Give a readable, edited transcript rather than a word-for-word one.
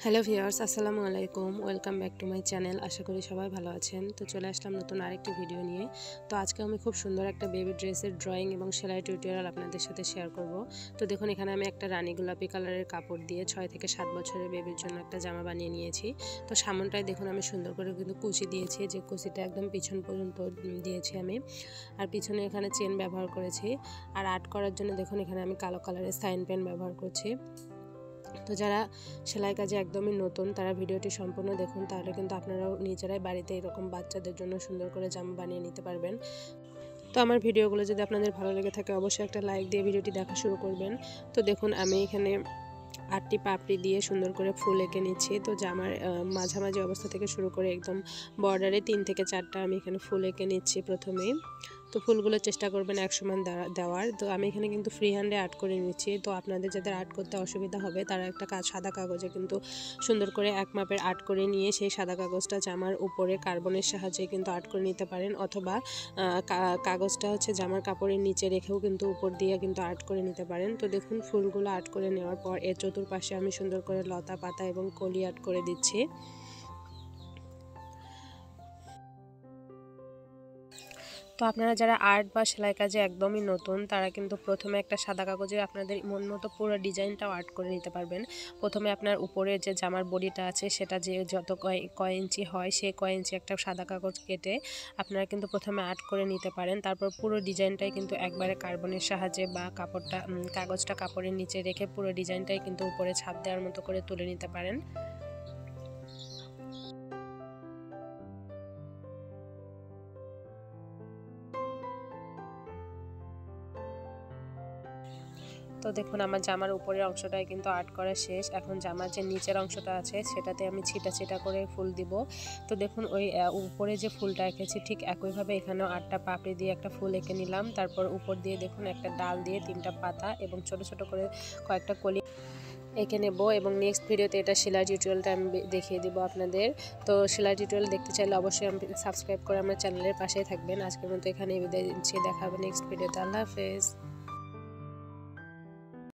Hello viewers, আসসালামু আলাইকুম। Welcome back to my channel. আশা করি সবাই ভালো আছেন। তো চলে আসলাম নতুন আরেকটি ভিডিও নিয়ে। তো আজকে আমি খুব সুন্দর একটা বেবি ড্রেসের ড্রয়িং এবং সেলাই টিউটোরিয়াল আপনাদের সাথে শেয়ার করব। তো দেখুন, এখানে আমি একটা রানী গোলাপি কালারের কাপড় দিয়ে 6 থেকে 7 বছরের বেবির জন্য একটা জামা বানিয়ে নিয়েছি। তো সামনটায় দেখুন আমি সুন্দর করে কিন্তু কুচি দিয়েছি, যে কুচিটা একদম পিছন পর্যন্ত দিয়েছি আমি। আর পিছনে এখানে চেন ব্যবহার করেছি। আর আর্ট করার জন্য দেখুন এখানে আমি কালো কালারের সাইন পেন ব্যবহার করছি। তো যারা সেলাই কাজে একদমই নতুন তারা ভিডিওটি সম্পূর্ণ দেখুন, তাহলে কিন্তু আপনারাও নিজেরাই বাড়িতে এরকম বাচ্চাদের জন্য সুন্দর করে জামা বানিয়ে নিতে পারবেন। তো আমার ভিডিওগুলো যদি আপনাদের ভালো লেগে থাকে অবশ্যই একটা লাইক দিয়ে ভিডিওটি দেখা শুরু করবেন। তো দেখুন আমি এখানে 8টি পাপড়ি দিয়ে সুন্দর করে ফুল এঁকে নিচ্ছি। তো জামার মাঝামাঝি অবস্থা থেকে শুরু করে একদম বর্ডারে 3 থেকে 4টা আমি এখানে ফুল এঁকে নিচ্ছি প্রথমেই। তো ফুলগুলো চেষ্টা করবেন এক সমান দেওয়ার। তো আমি এখানে কিন্তু ফ্রি হ্যান্ডে আর্ট করে নিচ্ছি। তো আপনাদের যাদের আর্ট করতে অসুবিধা হবে তারা একটা সাদা কাগজে কিন্তু সুন্দর করে এক মাপের আর্ট করে নিয়ে সেই সাদা কাগজটা জামার উপরে কার্বনের সাহায্যে কিন্তু আর্ট করে নিতে পারেন, অথবা কাগজটা হচ্ছে জামার কাপড়ের নিচে রেখেও কিন্তু উপর দিয়ে কিন্তু আর্ট করে নিতে পারেন। তো দেখুন ফুলগুলো আর্ট করে নেওয়ার পর এর চতুর্পাশে আমি সুন্দর করে লতা পাতা এবং কলি আর্ট করে দিচ্ছি। তো আপনারা যারা আর্ট বা সেলাই কাজে একদমই নতুন তারা কিন্তু প্রথমে একটা সাদা কাগজে আপনাদের মন মতো পুরো ডিজাইনটাও আর্ট করে নিতে পারবেন। প্রথমে আপনার উপরে যে জামার বডিটা আছে সেটা যে যত কয় ইঞ্চি হয় সেই কয় ইঞ্চি একটা সাদা কাগজ কেটে আপনারা কিন্তু প্রথমে আর্ট করে নিতে পারেন। তারপর পুরো ডিজাইনটাই কিন্তু একবারে কার্বনের সাহায্যে বা কাগজটা কাপড়ের নিচে রেখে পুরো ডিজাইনটাই কিন্তু উপরে ছাপ দেওয়ার মতো করে তুলে নিতে পারেন। তো দেখুন আমার জামার উপরের অংশটাই কিন্তু আর্ট করা শেষ। এখন জামার যে নিচের অংশটা আছে সেটাতে আমি ছিটা ছিটা করে ফুল দিব। তো দেখুন ওই উপরে যে ফুলটা এঁকেছি ঠিক একইভাবে এখানেও 8টা পাপড়ি দিয়ে একটা ফুল এঁকে নিলাম। তারপর উপর দিয়ে দেখুন একটা ডাল দিয়ে 3টা পাতা এবং ছোট ছোট করে কয়েকটা কলি এঁকে নেব। এবং নেক্সট ভিডিওতে এটা সেলাই টিউটোরিয়ালটা আমি দেখিয়ে দিব আপনাদের। তো সেলাই টিউটোরিয়াল দেখতে চাইলে অবশ্যই সাবস্ক্রাইব করে আমার চ্যানেলের পাশেই থাকবেন। আজকের মতো এখানেই বিদায় দিচ্ছি, দেখা হবে নেক্সট ভিডিওতে। আল্লাহ হাফেজ।